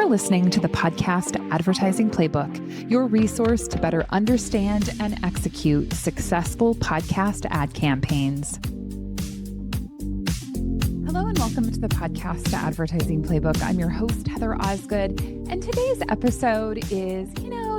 listening to the Podcast Advertising Playbook, your resource to better understand and execute successful podcast ad campaigns. Hello and welcome to the Podcast Advertising Playbook. I'm your host, Heather Osgood, and today's episode is,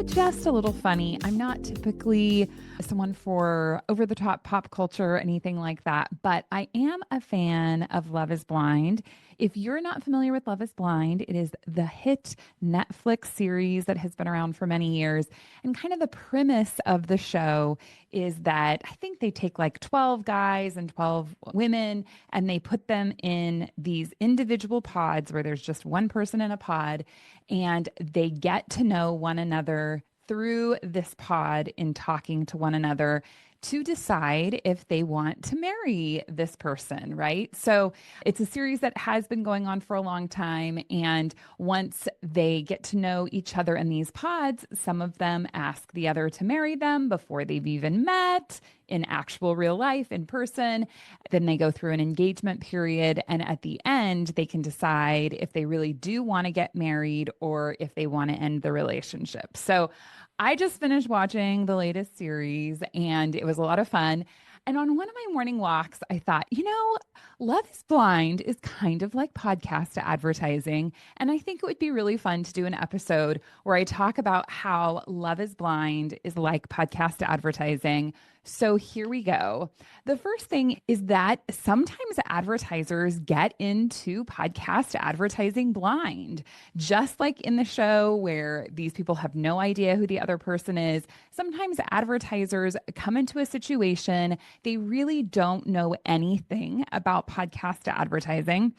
just a little funny. I'm not typically someone for over-the-top pop culture or anything like that, but I am a fan of Love is Blind. If you're not familiar with Love is Blind, it is the hit Netflix series that has been around for many years. And kind of the premise of the show is that I think they take like 12 guys and 12 women and they put them in these individual pods where there's just one person in a pod, and they get to know one another through this pod in talking to one another to decide if they want to marry this person, right? So it's a series that has been going on for a long time. And once they get to know each other in these pods, some of them ask the other to marry them before they've even met in actual real life in person. Then they go through an engagement period. And at the end, they can decide if they really do want to get married or if they want to end the relationship. So I just finished watching the latest series and it was a lot of fun. And on one of my morning walks, I thought, Love is Blind is kind of like podcast advertising. And I think it would be really fun to do an episode where I talk about how Love is Blind is like podcast advertising. So here we go. The first thing is that sometimes advertisers get into podcast advertising blind, just like in the show where these people have no idea who the other person is. Sometimes advertisers come into a situation, they really don't know anything about podcast advertising.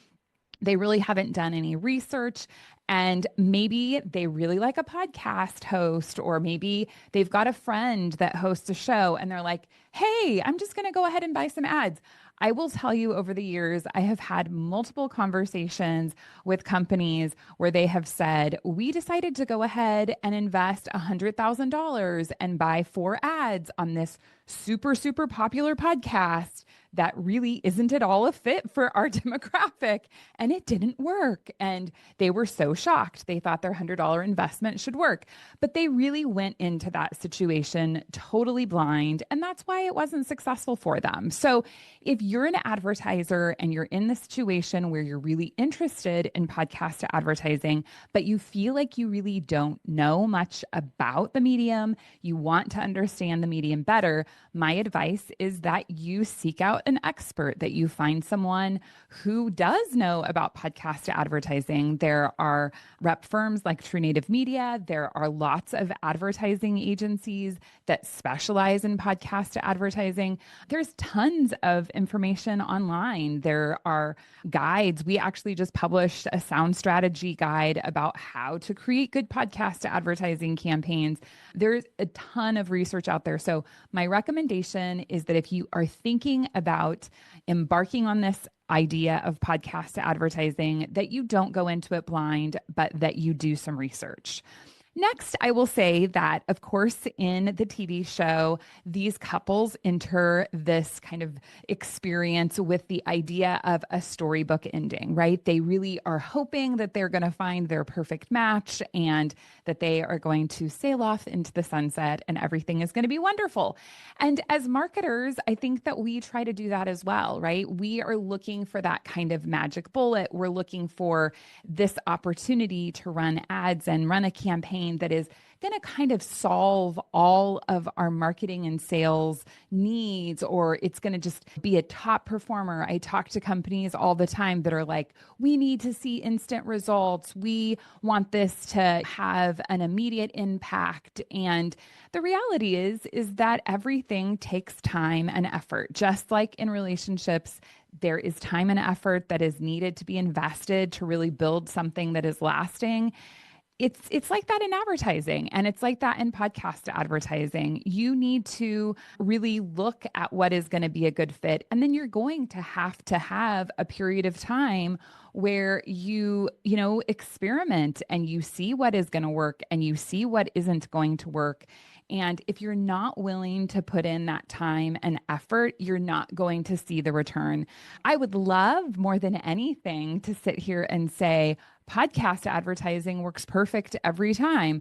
They really haven't done any research, and maybe they really like a podcast host, or maybe they've got a friend that hosts a show and they're like, hey, I'm just going to go ahead and buy some ads. I will tell you, over the years, I have had multiple conversations with companies where they have said, we decided to go ahead and invest $100,000 and buy 4 ads on this super, super popular podcast that really isn't at all a fit for our demographic. And it didn't work. And they were so shocked. They thought their $100 investment should work. But they really went into that situation totally blind. And that's why it wasn't successful for them. So if you're an advertiser and you're in the situation where you're really interested in podcast advertising, but you feel like you really don't know much about the medium, you want to understand the medium better, my advice is that you seek out an expert, that you find someone who does know about podcast advertising. There are rep firms like True Native Media. There are lots of advertising agencies that specialize in podcast advertising. There's tons of information online. There are guides. We actually just published a sound strategy guide about how to create good podcast advertising campaigns. There's a ton of research out there. So my recommendation is that if you are thinking about embarking on this idea of podcast advertising, that you don't go into it blind, but that you do some research. Next, I will say that, of course, in the TV show, these couples enter this kind of experience with the idea of a storybook ending, right? They really are hoping that they're going to find their perfect match and that they are going to sail off into the sunset and everything is going to be wonderful. And as marketers, I think that we try to do that as well, right? We are looking for that kind of magic bullet. We're looking for this opportunity to run ads and run a campaign that is going to kind of solve all of our marketing and sales needs, or it's going to just be a top performer. I talk to companies all the time that are like, we need to see instant results. We want this to have an immediate impact. And the reality is that everything takes time and effort. Just like in relationships, there is time and effort that is needed to be invested to really build something that is lasting. It's like that in advertising, and it's like that in podcast advertising. You need to really look at what is going to be a good fit, and then you're going to have a period of time where you experiment and you see what is going to work and you see what isn't going to work. And if you're not willing to put in that time and effort, you're not going to see the return. I would love more than anything to sit here and say, podcast advertising works perfect every time.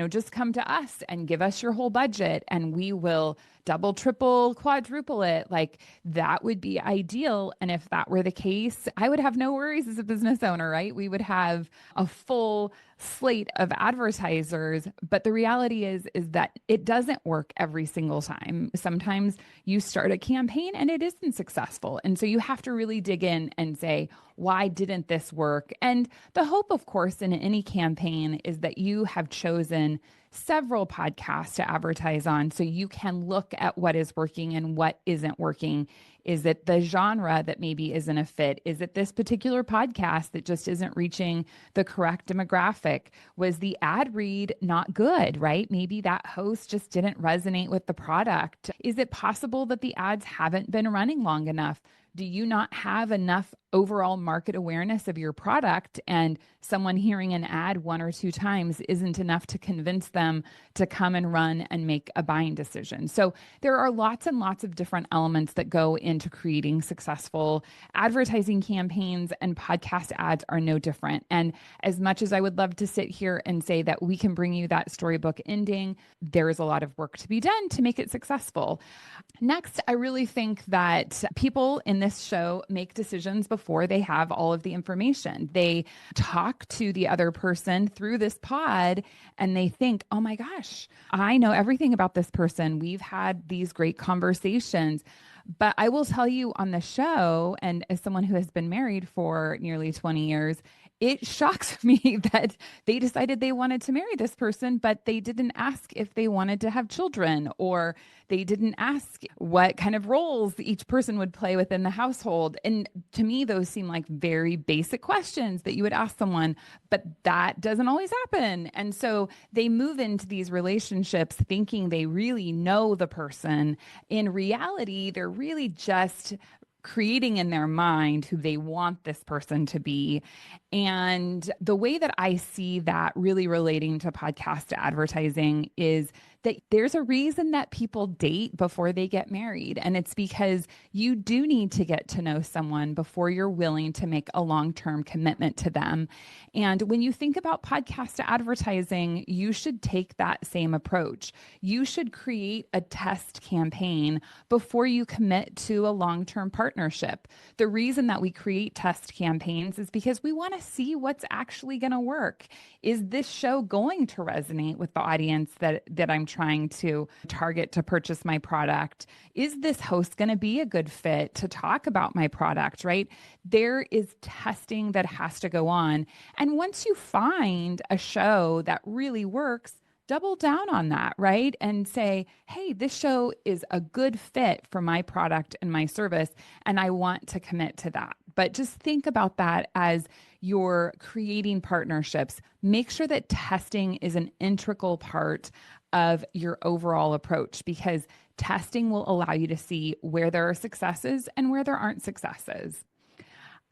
Just come to us and give us your whole budget and we will double, triple, quadruple it. Like that would be ideal. And if that were the case, I would have no worries as a business owner, right? We would have a full slate of advertisers. But the reality is that it doesn't work every single time. Sometimes you start a campaign and it isn't successful. And so you have to really dig in and say, why didn't this work? And the hope, of course, in any campaign is that you have chosen several podcasts to advertise on so you can look at what is working and what isn't working. Is it the genre that maybe isn't a fit? Is it this particular podcast that just isn't reaching the correct demographic? Was the ad read not good, right? Maybe that host just didn't resonate with the product. Is it possible that the ads haven't been running long enough? Do you not have enough overall market awareness of your product, and someone hearing an ad one or two times isn't enough to convince them to come and run and make a buying decision? So there are lots and lots of different elements that go into creating successful advertising campaigns, and podcast ads are no different. And as much as I would love to sit here and say that we can bring you that storybook ending, there is a lot of work to be done to make it successful. Next, I really think that people in this show make decisions before they have all of the information. They talk to the other person through this pod and they think, oh my gosh, I know everything about this person. We've had these great conversations. But I will tell you on the show, and as someone who has been married for nearly 20 years, it shocks me that they decided they wanted to marry this person, but they didn't ask if they wanted to have children, or they didn't ask what kind of roles each person would play within the household. And to me, those seem like very basic questions that you would ask someone, but that doesn't always happen. And so they move into these relationships thinking they really know the person. In reality, they're really just creating in their mind who they want this person to be. And the way that I see that really relating to podcast advertising is that there's a reason that people date before they get married. And it's because you do need to get to know someone before you're willing to make a long-term commitment to them. And when you think about podcast advertising, you should take that same approach. You should create a test campaign before you commit to a long-term partnership. The reason that we create test campaigns is because we want to see what's actually going to work. Is this show going to resonate with the audience that I'm trying to target to purchase my product? Is this host going to be a good fit to talk about my product, right? There is testing that has to go on. And once you find a show that really works, double down on that, right? And say, hey, this show is a good fit for my product and my service, and I want to commit to that. But just think about that as you're creating partnerships. Make sure that testing is an integral part of your overall approach, because testing will allow you to see where there are successes and where there aren't successes.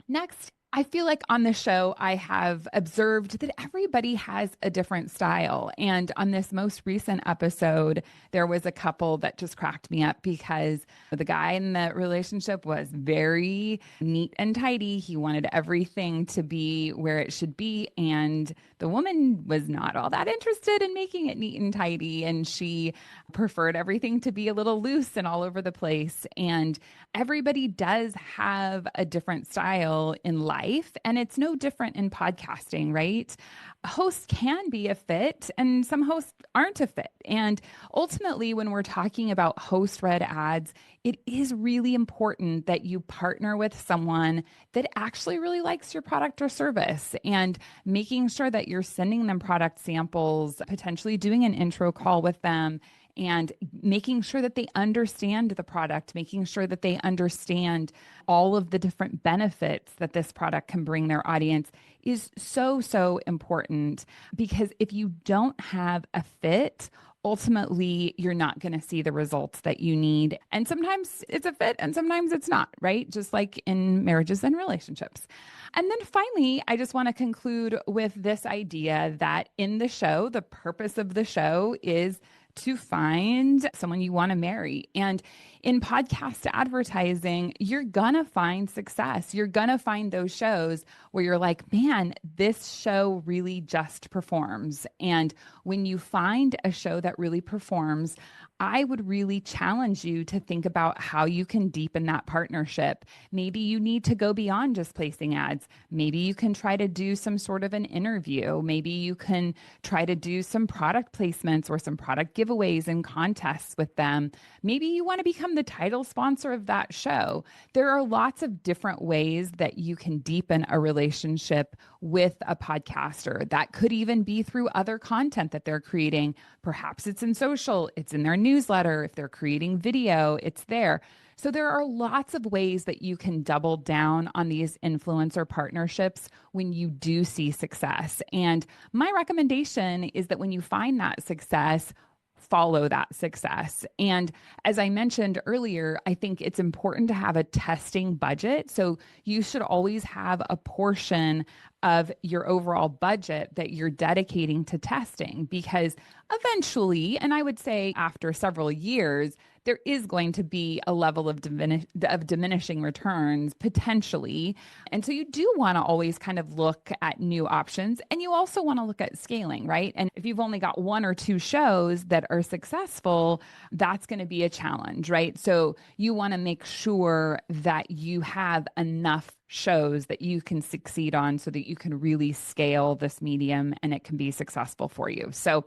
Next, I feel like on the show, I have observed that everybody has a different style. And on this most recent episode, there was a couple that just cracked me up because the guy in the relationship was very neat and tidy. He wanted everything to be where it should be. And the woman was not all that interested in making it neat and tidy. And she preferred everything to be a little loose and all over the place. And everybody does have a different style in life. And it's no different in podcasting, right? Hosts can be a fit and some hosts aren't a fit. And ultimately, when we're talking about host-read ads, it is really important that you partner with someone that actually really likes your product or service, and making sure that you're sending them product samples, potentially doing an intro call with them, and making sure that they understand the product, making sure that they understand all of the different benefits that this product can bring their audience is so, so important. Because if you don't have a fit, ultimately, you're not going to see the results that you need. And sometimes it's a fit and sometimes it's not, right? Just like in marriages and relationships. And then finally, I just want to conclude with this idea that in the show, the purpose of the show is to find someone you want to marry. And in podcast advertising, you're going to find success. You're going to find those shows where you're like, man, this show really just performs. And when you find a show that really performs, I would really challenge you to think about how you can deepen that partnership. Maybe you need to go beyond just placing ads. Maybe you can try to do some sort of an interview. Maybe you can try to do some product placements or some product giveaways and contests with them. Maybe you want to become the title sponsor of that show. There are lots of different ways that you can deepen a relationship with a podcaster. That could even be through other content that they're creating. Perhaps it's in social, it's in their newsletter. If they're creating video, it's there. So there are lots of ways that you can double down on these influencer partnerships when you do see success. And my recommendation is that when you find that success, follow that success. And as I mentioned earlier, I think it's important to have a testing budget. So you should always have a portion of your overall budget that you're dedicating to testing, because eventually, and I would say after several years, there is going to be a level of diminishing returns potentially. And so you do want to always kind of look at new options, and you also want to look at scaling, right? And if you've only got one or two shows that are successful, that's going to be a challenge, right? So you want to make sure that you have enough shows that you can succeed on so that you can really scale this medium and it can be successful for you. So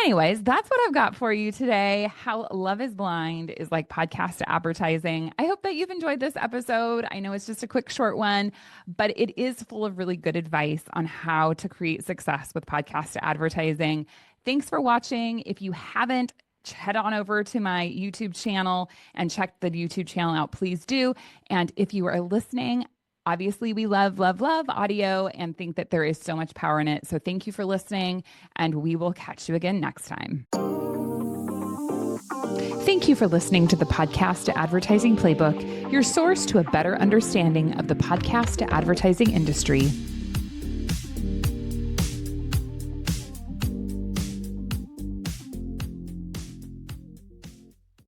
anyways, that's what I've got for you today. How Love is Blind is like podcast advertising. I hope that you've enjoyed this episode. I know it's just a quick, short one, but it is full of really good advice on how to create success with podcast advertising. Thanks for watching. If you haven't, head on over to my YouTube channel and check the YouTube channel out, please do. And if you are listening, obviously we love audio and think that there is so much power in it. So thank you for listening, and we will catch you again next time. Thank you for listening to the Podcast Advertising Playbook, your source to a better understanding of the podcast advertising industry.